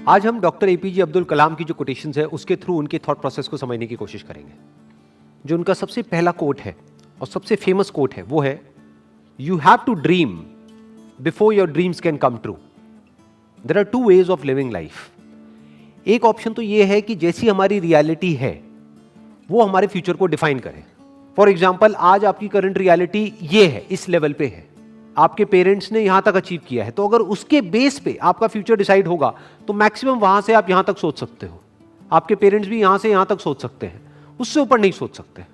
आज हम doctor APJ Abdul Kalam की जो कोटेशंस है उसके थ्रू उनके थॉट प्रोसेस को समझने की कोशिश करेंगे। जो उनका सबसे पहला कोट है और सबसे फेमस कोट है वो है, you have to dream before your dreams can come true. There are two ways of living life. एक ऑप्शन तो ये है कि जैसी हमारी रियलिटी है वो हमारे फ्यूचर को डिफाइन करे। फॉर एग्जाम्पल, आज आपकी करंट रियलिटी ये है, इस लेवल पे है, आपके पेरेंट्स ने यहां तक अचीव किया है, तो अगर उसके बेस पे आपका फ्यूचर डिसाइड होगा तो मैक्सिमम वहां से आप यहां तक सोच सकते हो। आपके पेरेंट्स भी यहां से यहां तक सोच सकते हैं, उससे ऊपर नहीं सोच सकते।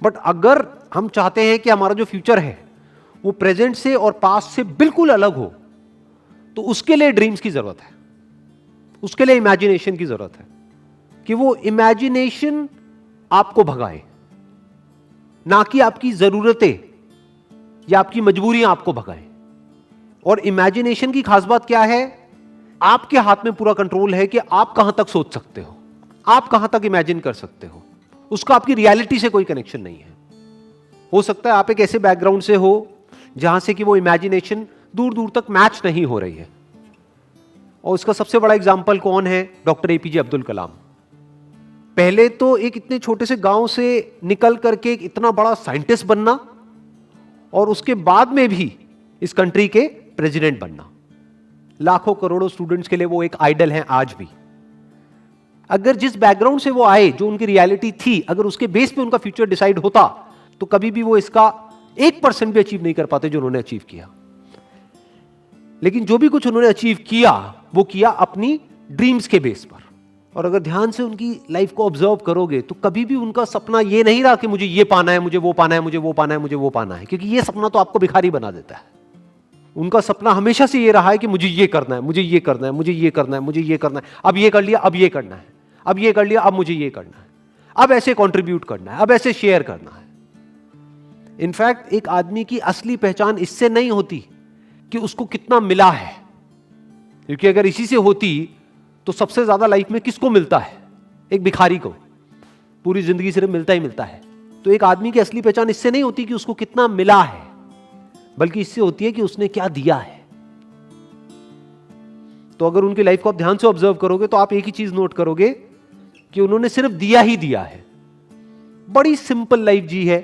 बट अगर हम चाहते हैं कि हमारा जो फ्यूचर है वो प्रेजेंट से और पास्ट से बिल्कुल अलग हो, तो उसके लिए ड्रीम्स की जरूरत है, उसके लिए इमेजिनेशन की जरूरत है कि वो इमेजिनेशन आपको भगाए, ना कि आपकी जरूरतें या आपकी मजबूरियां आपको भगाएं। और इमेजिनेशन की खास बात क्या है, आपके हाथ में पूरा कंट्रोल है कि आप कहां तक सोच सकते हो, आप कहां तक इमेजिन कर सकते हो। उसका आपकी रियलिटी से कोई कनेक्शन नहीं है। हो सकता है आप एक ऐसे बैकग्राउंड से हो जहां से कि वो इमेजिनेशन दूर दूर तक मैच नहीं हो रही है। और इसका सबसे बड़ा एग्जाम्पल कौन है? Doctor APJ Abdul Kalam. पहले तो एक इतने छोटे से गांव से निकल करके एक इतना बड़ा साइंटिस्ट बनना, और उसके बाद में भी इस कंट्री के प्रेसिडेंट बनना। लाखों करोड़ों स्टूडेंट्स के लिए वो एक आइडल हैं आज भी। अगर जिस बैकग्राउंड से वो आए, जो उनकी रियलिटी थी, अगर उसके बेस पे उनका फ्यूचर डिसाइड होता तो कभी भी वो इसका 1% भी अचीव नहीं कर पाते जो उन्होंने अचीव किया। लेकिन जो भी कुछ उन्होंने अचीव किया वो किया अपनी ड्रीम्स के बेस पर। और अगर ध्यान से उनकी लाइफ को ऑब्जर्व करोगे तो कभी भी उनका सपना ये नहीं रहा कि मुझे ये पाना है, मुझे वो पाना है, मुझे वो पाना है, मुझे वो पाना है, क्योंकि ये सपना तो आपको भिखारी बना देता है। उनका सपना हमेशा से ये रहा है कि मुझे ये करना है, मुझे ये करना है, मुझे ये करना है, मुझे ये करना है, अब ये कर लिया, अब ये करना है, अब ये कर लिया, अब मुझे ये करना है, अब ऐसे कॉन्ट्रीब्यूट करना है, अब ऐसे शेयर करना है। इनफैक्ट एक आदमी की असली पहचान इससे नहीं होती कि उसको कितना मिला है, क्योंकि अगर इसी से होती तो सबसे ज्यादा लाइफ में किसको मिलता है? एक भिखारी को। पूरी जिंदगी सिर्फ मिलता ही मिलता है। तो एक आदमी की असली पहचान इससे नहीं होती कि उसको कितना मिला है, बल्कि इससे होती है कि उसने क्या दिया है। तो अगर उनकी लाइफ को आप ध्यान से ऑब्जर्व करोगे तो आप एक ही चीज नोट करोगे कि उन्होंने सिर्फ दिया ही दिया है। बड़ी सिंपल लाइफ जी है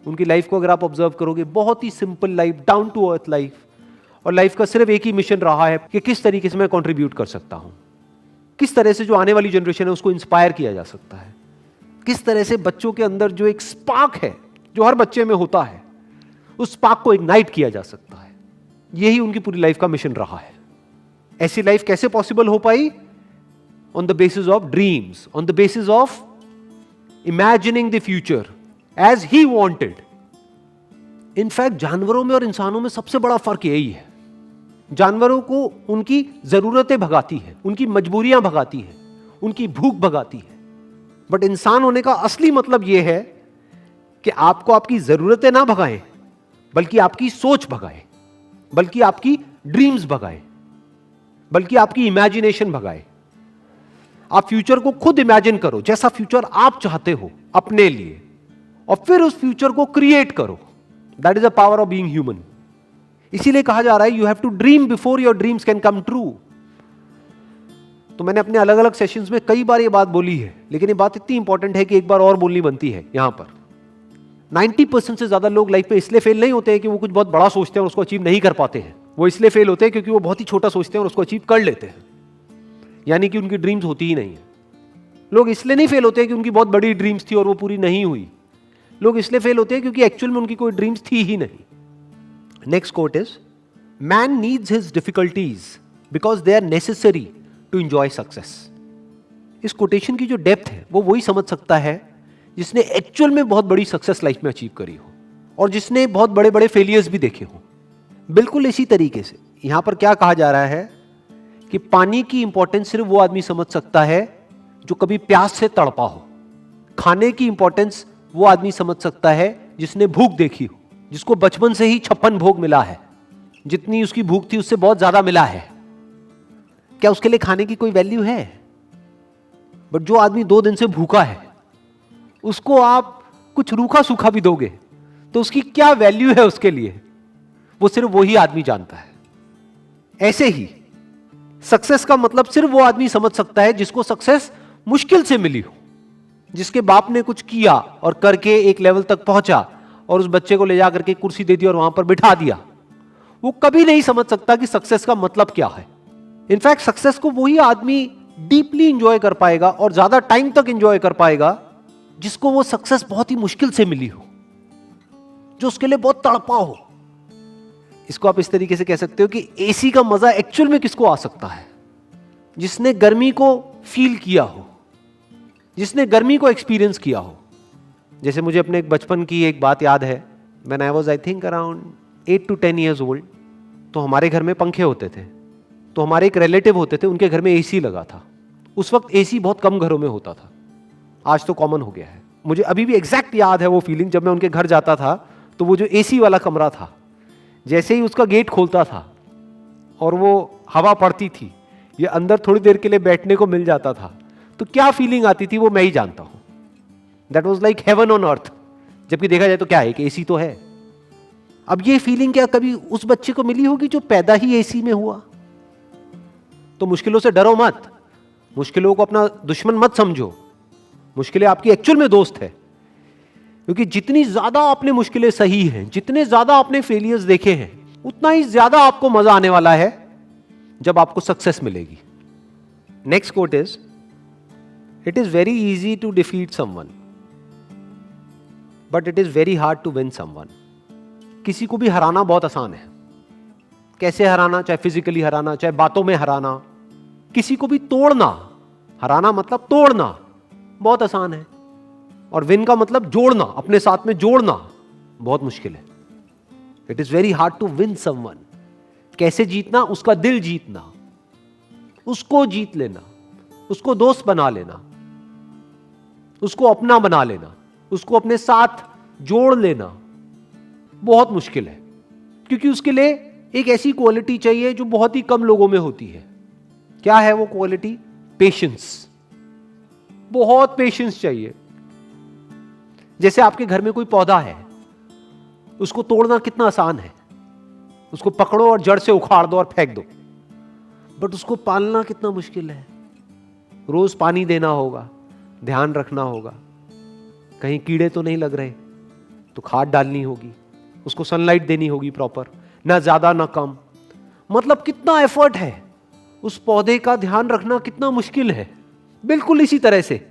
उनकी लाइफ को अगर आप ऑब्जर्व करोगे, बहुत ही simple life, down to earth life. और लाइफ का सिर्फ एक ही मिशन रहा है कि किस तरीके से मैं कंट्रीब्यूट कर सकता हूं, किस तरह से जो आने वाली जनरेशन है उसको इंस्पायर किया जा सकता है, किस तरह से बच्चों के अंदर जो एक स्पार्क है जो हर बच्चे में होता है उस स्पार्क को इग्नाइट किया जा सकता है। यही उनकी पूरी लाइफ का मिशन रहा है। ऐसी लाइफ कैसे पॉसिबल हो पाई? On the basis of dreams, on the basis of imagining the future as he wanted. In fact जानवरों में और इंसानों में सबसे बड़ा फर्क यही है। जानवरों को उनकी जरूरतें भगाती है, उनकी मजबूरियां भगाती है, उनकी भूख भगाती है। बट इंसान होने का असली मतलब यह है कि आपको आपकी जरूरतें ना भगाएं, बल्कि आपकी सोच भगाए, बल्कि आपकी ड्रीम्स भगाए, बल्कि आपकी इमेजिनेशन भगाए। आप फ्यूचर को खुद इमेजिन करो, जैसा फ्यूचर आप चाहते हो अपने लिए, और फिर उस फ्यूचर को क्रिएट करो। That is the power of being human. इसीलिए कहा जा रहा है you have to dream before your dreams can come true. तो मैंने अपने अलग अलग सेशंस में कई बार ये बात बोली है, लेकिन ये बात इतनी इंपॉर्टेंट है कि एक बार और बोलनी बनती है यहां पर। 90% से ज्यादा लोग लाइफ में इसलिए फेल नहीं होते हैं कि वो कुछ बहुत बड़ा सोचते हैं और उसको अचीव नहीं कर पाते हैं। वो इसलिए फेल होते हैं क्योंकि वो बहुत ही छोटा सोचते हैं और उसको अचीव कर लेते हैं, यानी कि उनकी ड्रीम्स होती ही नहीं है। लोग इसलिए नहीं फेल होते हैं कि उनकी बहुत बड़ी ड्रीम्स थी और वो पूरी नहीं हुई। लोग इसलिए फेल होते हैं क्योंकि एक्चुअल में उनकी कोई ड्रीम्स थी ही नहीं। Next quote is, man needs his difficulties because they are necessary to enjoy success. इस कोटेशन की जो डेप्थ है वो वही समझ सकता है जिसने एक्चुअल में बहुत बड़ी सक्सेस लाइफ में अचीव करी हो और जिसने बहुत बड़े बड़े फेलियर्स भी देखे हो। बिल्कुल इसी तरीके से यहां पर क्या कहा जा रहा है कि पानी की इंपॉर्टेंस सिर्फ वो आदमी समझ सकता है जो कभी प्यास से तड़पा हो। खाने की इंपॉर्टेंस वो आदमी समझ सकता है जिसने भूख देखी हो, जिसको बचपन से ही 56 भोग मिला है, जितनी उसकी भूख थी उससे बहुत ज्यादा मिला है। क्या उसके लिए खाने की कोई वैल्यू है? बट जो आदमी 2 दिन से भूखा है उसको आप कुछ रूखा सूखा भी दोगे तो उसकी क्या वैल्यू है उसके लिए, वो सिर्फ वही आदमी जानता है। ऐसे ही सक्सेस का मतलब सिर्फ वो आदमी समझ सकता है जिसको सक्सेस मुश्किल से मिली हो, जिसके बाप ने कुछ किया और करके एक लेवल तक पहुंचा और उस बच्चे को ले जा करके कुर्सी दे दी और वहां पर बिठा दिया। वो कभी नहीं समझ सकता कि सक्सेस का मतलब क्या है। इनफैक्ट सक्सेस को वही आदमी डीपली इंजॉय कर पाएगा और ज्यादा टाइम तक इंजॉय कर पाएगा जिसको वो सक्सेस बहुत ही मुश्किल से मिली हो, जो उसके लिए बहुत तड़पा हो। इसको आप इस तरीके से कह सकते हो कि एसी का मजा एक्चुअल में किसको आ सकता है? जिसने गर्मी को फील किया हो, जिसने गर्मी को एक्सपीरियंस किया हो। जैसे मुझे अपने एक बचपन की एक बात याद है, when I was I think around 8 to 10 years old, तो हमारे घर में पंखे होते थे। तो हमारे एक रिलेटिव होते थे, उनके घर में एसी लगा था। उस वक्त एसी बहुत कम घरों में होता था, आज तो कॉमन हो गया है। मुझे अभी भी एग्जैक्ट याद है वो फीलिंग, जब मैं उनके घर जाता था तो वो जो एसी वाला कमरा था, जैसे ही उसका गेट खोलता था और वो हवा पड़ती थी, ये अंदर थोड़ी देर के लिए बैठने को मिल जाता था, तो क्या फीलिंग आती थी वो मैं ही जानता हूं। That was like heaven on earth. जबकि देखा जाए तो क्या है कि एसी तो है। अब ये फीलिंग क्या कभी उस बच्चे को मिली होगी जो पैदा ही एसी में हुआ? तो मुश्किलों से डरो मत, मुश्किलों को अपना दुश्मन मत समझो। मुश्किलें आपकी एक्चुअल में दोस्त है, क्योंकि जितनी ज्यादा आपने मुश्किलें सही हैं, जितने ज्यादा आपने फेलियर्स देखे हैं, उतना ही ज्यादा आपको मजा आने वाला है जब आपको सक्सेस मिलेगी। Next quote is, it is very easy to defeat someone but it is very hard to win someone. किसी को भी हराना बहुत आसान है। कैसे हराना? चाहे फिजिकली हराना, चाहे बातों में हराना। किसी को भी तोड़ना, हराना मतलब तोड़ना, बहुत आसान है। और विन का मतलब जोड़ना, अपने साथ में जोड़ना बहुत मुश्किल है। It is very hard to win someone. कैसे जीतना? उसका दिल जीतना, उसको जीत लेना, उसको दोस्त बना लेना, उसको अपना बना लेना, उसको अपने साथ जोड़ लेना बहुत मुश्किल है। क्योंकि उसके लिए एक ऐसी क्वालिटी चाहिए जो बहुत ही कम लोगों में होती है। क्या है वो क्वालिटी? पेशेंस। बहुत पेशेंस चाहिए। जैसे आपके घर में कोई पौधा है, उसको तोड़ना कितना आसान है। उसको पकड़ो और जड़ से उखाड़ दो और फेंक दो, बट उसको पालना कितना मुश्किल है। रोज पानी देना होगा, ध्यान रखना होगा, कहीं कीड़े तो नहीं लग रहे, तो खाद डालनी होगी, उसको सनलाइट देनी होगी प्रॉपर, ना ज्यादा ना कम। मतलब कितना एफर्ट है। उस पौधे का ध्यान रखना कितना मुश्किल है। बिल्कुल इसी तरह से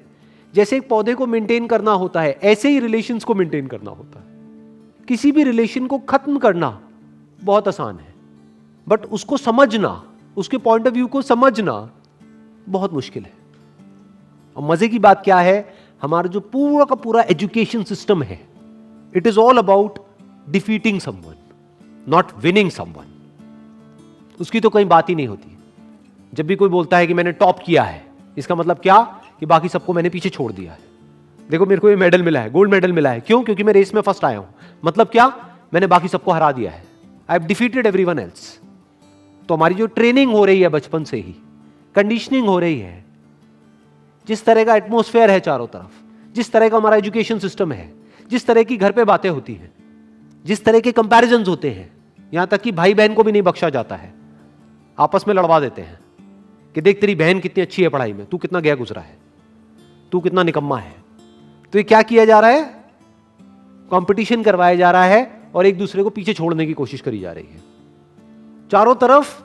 जैसे एक पौधे को मेंटेन करना होता है, ऐसे ही रिलेशंस को मेंटेन करना होता है। किसी भी रिलेशन को खत्म करना बहुत आसान है, बट उसको समझना, उसके पॉइंट ऑफ व्यू को समझना बहुत मुश्किल है। और मजे की बात क्या है, हमारा जो पूरा का पूरा एजुकेशन सिस्टम है, it is all about defeating someone, not winning someone. उसकी तो कोई बात ही नहीं होती। जब भी कोई बोलता है कि मैंने टॉप किया है, इसका मतलब क्या? कि बाकी सबको मैंने पीछे छोड़ दिया है। देखो मेरे को ये मेडल मिला है, गोल्ड मेडल मिला है। क्यों? क्योंकि मैं रेस में फर्स्ट आया हूं। मतलब क्या? मैंने बाकी सबको हरा दिया है। I have defeated everyone else. तो हमारी जो ट्रेनिंग हो रही है बचपन से ही, कंडीशनिंग हो रही है, जिस तरह का एटमोस्फेयर है चारों तरफ, जिस तरह का हमारा एजुकेशन सिस्टम है, जिस तरह की घर पे बातें होती हैं, जिस तरह के कंपैरिजंस होते हैं, यहां तक कि भाई बहन को भी नहीं बख्शा जाता है, आपस में लड़वा देते हैं कि देख तेरी बहन कितनी अच्छी है पढ़ाई में, तू कितना गया गुजरा है, तू कितना निकम्मा है। तो ये क्या किया जा रहा है? कंपटीशन करवाया जा रहा है और एक दूसरे को पीछे छोड़ने की कोशिश करी जा रही है। चारों तरफ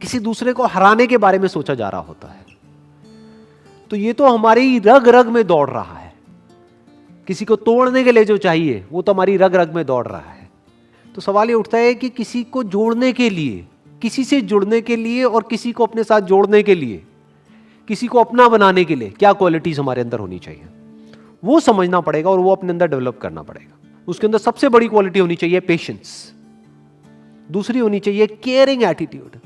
किसी दूसरे को हराने के बारे में सोचा जा रहा होता है। तो ये तो हमारी रग रग में दौड़ रहा है। किसी को तोड़ने के लिए जो चाहिए वो तो हमारी रग रग में दौड़ रहा है। तो सवाल ये उठता है कि किसी को जोड़ने के लिए, किसी से जुड़ने के लिए और किसी को अपने साथ जोड़ने के लिए, किसी को अपना बनाने के लिए क्या क्वालिटीज हमारे अंदर होनी चाहिए, वो समझना पड़ेगा और वो अपने अंदर डेवलप करना पड़ेगा। उसके अंदर सबसे बड़ी क्वालिटी होनी चाहिए पेशेंस। दूसरी होनी चाहिए केयरिंग एटीट्यूड,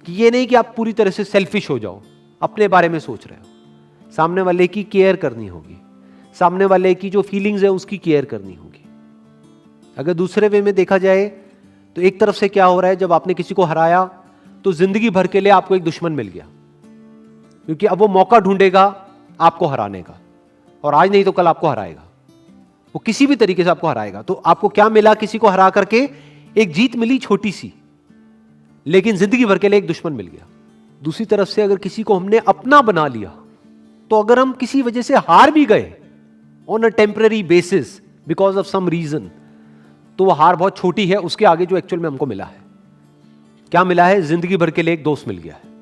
कि ये नहीं कि आप पूरी तरह से सेल्फिश हो जाओ, अपने बारे में सोच रहे हो। सामने वाले की केयर करनी होगी, सामने वाले की जो फीलिंग्स है उसकी केयर करनी होगी। अगर दूसरे वे में देखा जाए तो एक तरफ से क्या हो रहा है, जब आपने किसी को हराया तो जिंदगी भर के लिए आपको एक दुश्मन मिल गया, क्योंकि अब वो मौका ढूंढेगा आपको हराने का, और आज नहीं तो कल आपको हराएगा। वो किसी भी तरीके से आपको हराएगा। तो आपको क्या मिला? किसी को हरा करके एक जीत मिली छोटी सी, लेकिन जिंदगी भर के लिए एक दुश्मन मिल गया। दूसरी तरफ से अगर किसी को हमने अपना बना लिया, तो अगर हम किसी वजह से हार भी गए on a temporary basis because of some reason, तो वो हार बहुत छोटी है उसके आगे जो एक्चुअल में हमको मिला है। क्या मिला है? जिंदगी भर के लिए एक दोस्त मिल गया है।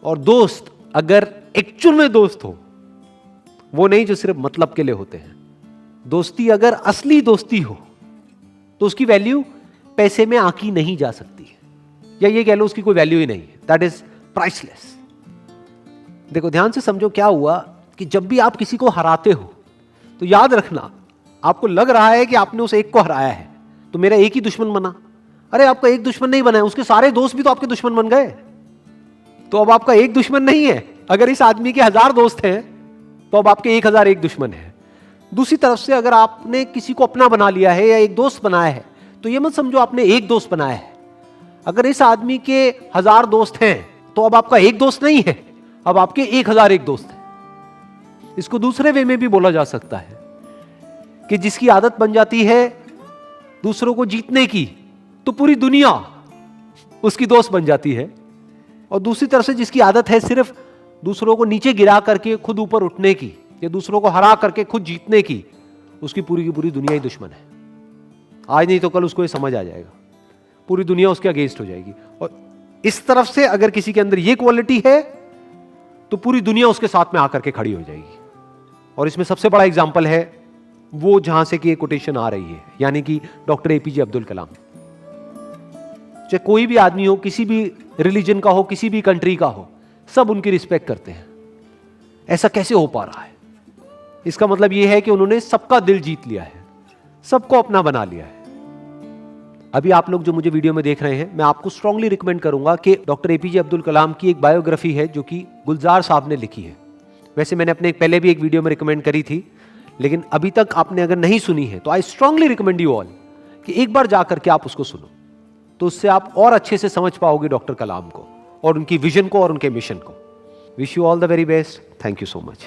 और दोस्त अगर एक्चुअल में दोस्त हो, वो नहीं जो सिर्फ मतलब के लिए होते हैं, दोस्ती अगर असली दोस्ती हो तो उसकी वैल्यू पैसे में आंकी नहीं जा सकती है, या ये कह लो उसकी कोई वैल्यू ही नहीं है। That is priceless. देखो ध्यान से समझो क्या हुआ कि जब भी आप किसी को हराते हो तो याद रखना, आपको लग रहा है कि आपने उस एक को हराया है तो मेरा एक ही दुश्मन बना। अरे आपका एक दुश्मन नहीं बना है, उसके सारे दोस्त भी तो आपके दुश्मन बन गए। तो अब आपका एक दुश्मन नहीं है। अगर इस आदमी के 1000 दोस्त हैं तो अब आपके 1001 दुश्मन है। दूसरी तरफ से अगर आपने किसी को अपना बना लिया है या एक दोस्त बनाया है, तो यह मत समझो आपने एक दोस्त बनाया है। अगर इस आदमी के 1000 दोस्त हैं तो अब आपका एक दोस्त नहीं है, अब आपके 1001 दोस्त हैं। इसको दूसरे वे में भी बोला जा सकता है कि जिसकी आदत बन जाती है दूसरों को जीतने की, तो पूरी दुनिया उसकी दोस्त बन जाती है। और दूसरी तरफ से जिसकी आदत है सिर्फ दूसरों को नीचे गिरा करके खुद ऊपर उठने की, या दूसरों को हरा करके खुद जीतने की, उसकी पूरी की पूरी दुनिया ही दुश्मन है। आज नहीं तो कल उसको ये समझ आ जाएगा, पूरी दुनिया उसके अगेंस्ट हो जाएगी। और इस तरफ से अगर किसी के अंदर ये क्वालिटी है तो पूरी दुनिया उसके साथ में आकर के खड़ी हो जाएगी। और इसमें सबसे बड़ा एग्जाम्पल है वो जहां से कि ये कोटेशन आ रही है, यानी कि डॉक्टर एपीजे अब्दुल कलाम। चाहे कोई भी आदमी हो, किसी भी रिलीजन का हो, किसी भी कंट्री का हो, सब उनकी रिस्पेक्ट करते हैं। ऐसा कैसे हो पा रहा है? इसका मतलब यह है कि उन्होंने सबका दिल जीत लिया है, सबको अपना बना लिया है। अभी आप लोग जो मुझे वीडियो में देख रहे हैं, मैं आपको स्ट्रांगली रिकमेंड करूंगा कि डॉक्टर एपीजे अब्दुल कलाम की एक बायोग्राफी है जो कि गुलजार साहब ने लिखी है। वैसे मैंने अपने पहले भी एक वीडियो में रिकमेंड करी थी, लेकिन अभी तक आपने अगर नहीं सुनी है तो I strongly recommend you all कि एक बार जाकर के आप उसको सुनो, तो उससे आप और अच्छे से समझ पाओगे डॉक्टर कलाम को और उनकी विजन को और उनके मिशन को। Wish you all the very best. Thank you so much.